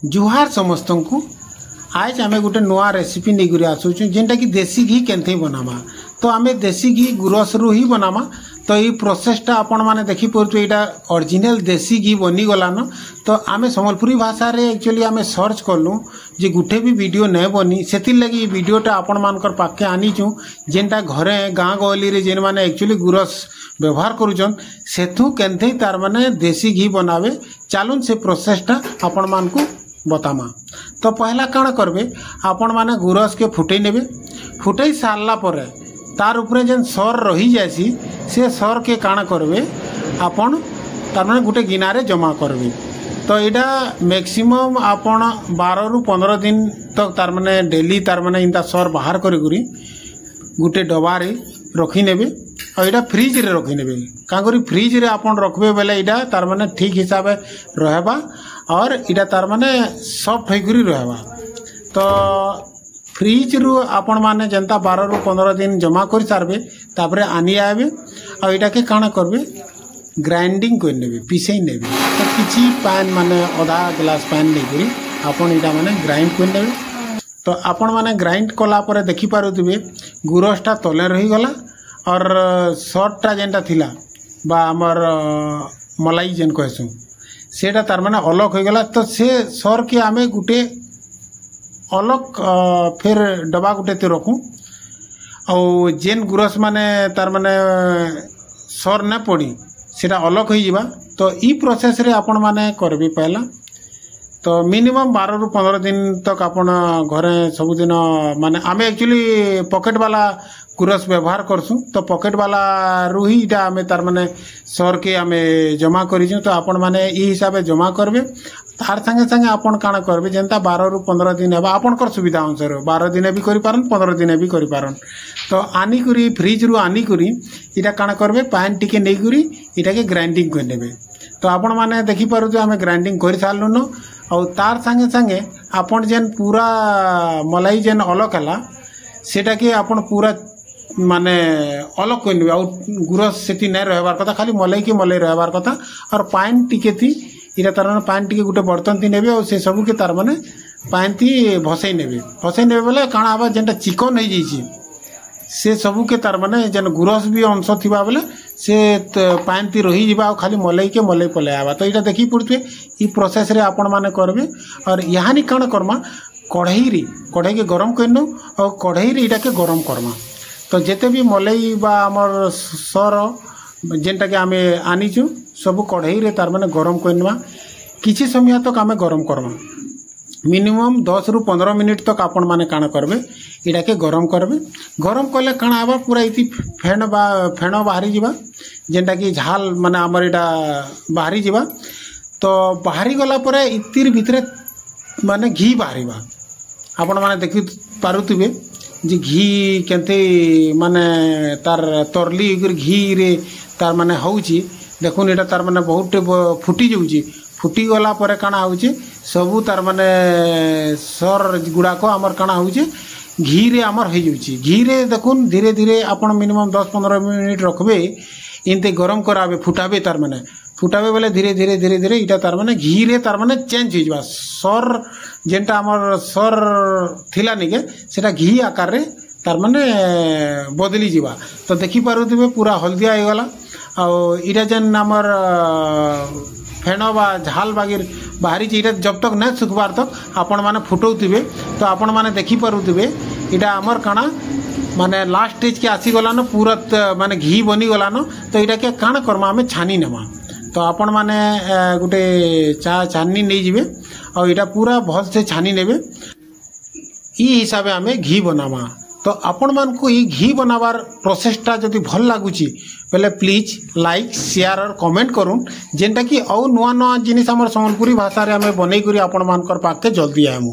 जुहार समस्त को आज आम गोटे नुआ रेसिपी नहीं आसूँ जेनटा कि देसी घी केन्थे बनामा। तो आम देसी घी गुरस रु ही बनामा। तो ये प्रोसेसटा आपण मैंने देखिपुर यहाँ ओरिजिनल देसी घी बनी गलान। तो आम सम्बलपुरी भाषा रे एक्चुअली आम सर्च कलु जे गुटे भी वीडियो नहीं बनी से लगी वीडियोटा आपण मानकर पाखे आनीचु जेनटा घरे गाँ गहली रे जेन माने एक्चुअली गुरस व्यवहार करुचन सेथु केन्थे तार माने देसी घी बनावे। चलुन से प्रोसेसटा आपण मान को बतामा। तो पहला काण करबे आपण माने गुरस के फुटई नेबे। फुटई सारला परे तार उपरे जेन सर रही जासी से सर के काण करबे आपण तार माने गुटे गिनारे जमा करबे। तो एटा मैक्सिमम आपण 12 रु 15 दिन तक तार माने डेली तार माने इंता सर बाहर करी गुटे डबारे रखी नेबे और एटा फ्रिज रे रखी नेबे। का करी फ्रिज रे आपण रखबे बेले एटा तार माने ठीक हिसाब रहबा और एटा तार माने सॉफ्ट होइकरी रहबा। तो फ्रिज रु आपण माने जनता 12 रु 15 दिन जमा कर सारबे तापरे आनी आबे और एटा के काना करबे ग्राइंडिंग कर नेबे पिसई नेबे। तो किछि पैन माने आधा ग्लास पैन नेकरी आपण एटा माने ग्राइंड कर नेबे। तो आपण माने ग्राइंड कला परे देखि पारुथिबे गुरसटा तले रही गला और शॉर्टटा जेनटा थिला बा हमर मलाई जेन कहसु सेटा तार माने अलग हो गला। तो से सर के आमे गुटे अलग फिर डबा गुटे ते रखू और जेन गुरस माने तार माने सर न पड़ी सेटा अलग हो जिबा। तो ई प्रोसेस रे आपण माने करबे पहला। तो मिनिमम 12 रु 15 दिन तक आपण घरे सबुदिन माने आमे एक्चुअली पॉकेट वाला गुरस व्यवहार करसु। तो पॉकेट वाला रु ही इटा आमे तार माने सर के आमे जमा करिछु। तो आपण माने ई हिसाबे जमा करबे। तार संगे संगे आपण काना करबे जेंता 12 रु 15 दिन हेबा आपनकर सुविधा अनुसार 12 दिन भी करि पारन 15 दिन भी करि पारन। तो आनी करी फ्रिज रु आनी करी इटा काना करबे पैन टिके नै करी इटा के ग्राइंडिंग कर नेबे। तो आपण माने देखि पारु जे आमे ग्राइंडिंग कर सारलुन और तार संगे संगे आपण जेन पूरा मलाई जेन अलग हला सेटा के आपण पूरा माने अलग कर नेबे और गुरस सेति नै रहबार कथा खाली मलाई के मलाई रहबार कथा। और पानी टिके थी इरा तार माने पानी टिके गुटे बर्तन थी नेबे और से सब के तार माने पानी थी भसई नेबे बेले काना आबा जेनटा चिकन हो जाइछि से सबू के तार माने जेन गुरस भी अंश थिबा बेले से पानी थी रही जिबा और खाली मलाई के मलाई पले आबा। तो इटा देखि पड़थि ई प्रोसेस रे आपण माने करबे। और यहानी काना करमा कढ़ई के गरम करनो और कढ़ई रे इटा के गरम करमा। तो जेते भी मलाई बा हमर सर जेनटा के आमे आनीचु सब कढ़ई रे तार माने गरम करनवा। किछि समय तक आमे गरम करमा मिनिमम 10 रु 15 मिनिट तक आपण माने काना करबे इटा के गरम करबे। गरम कले काना आबा पूरा इति फेण बाहरी जिबा जेनटा कि झाल माने हमर इटा बाहरी जिबा। तो बाहरी गला परे इतिर भितरे माने घी बाहरीबा। आपण माने देखि पारुथिबे जे घी केनते माने तार तरली घी रे तार माने होउची देखुन एटा तार माने बहुत फुटी जाउची। फुटी गला परे काना होउची सबू तार माने सर गुडा को हमर काना होउची घी रे हमर हो जाउची। घी रे देखुन धीरे धीरे आपण मिनिमम 10-15 मिनिट रखबे इनते गरम कराबे फुटाबे तार माने फुटाबे बेले धीरे धीरे इटा तार माने घी रे तार माने चेंज हो जाबा। सर जेनटा हमर सर थिला निके सेटा घी आकार रे तार माने बदली जिबा। तो देखि पारुथिबे पूरा हल्दिया हो गला और इटा जेन हमर फेण बा झाल बागिर बाहरी इटा जब तक नहीं सुखबार तक आपण माने फुटौथिबे। तो आपण माने देखि पारुथिबे इटा हमर काना माने लास्ट स्टेज के आसी गलान पूरा माने घी बनी गलान। तो इटा के काना करमा हमें छानी नेमा। तो आपण माने गुटे चा छानी नहीं जिबे और इटा पूरा भल से छानी नेबे ई हिसाब से हमें घी बनामा। तो आपण मान को ई घी बनावार प्रोसेसटा जदि भल लागुची बेले प्लीज लाइक शेयर और कमेंट करूँ जेनटा कि औ नुआ नुआ जिनिस हमर सम्बलपुरी भाषा रे हमें बनै करी आपण मानकर पाके जल्दी आमु।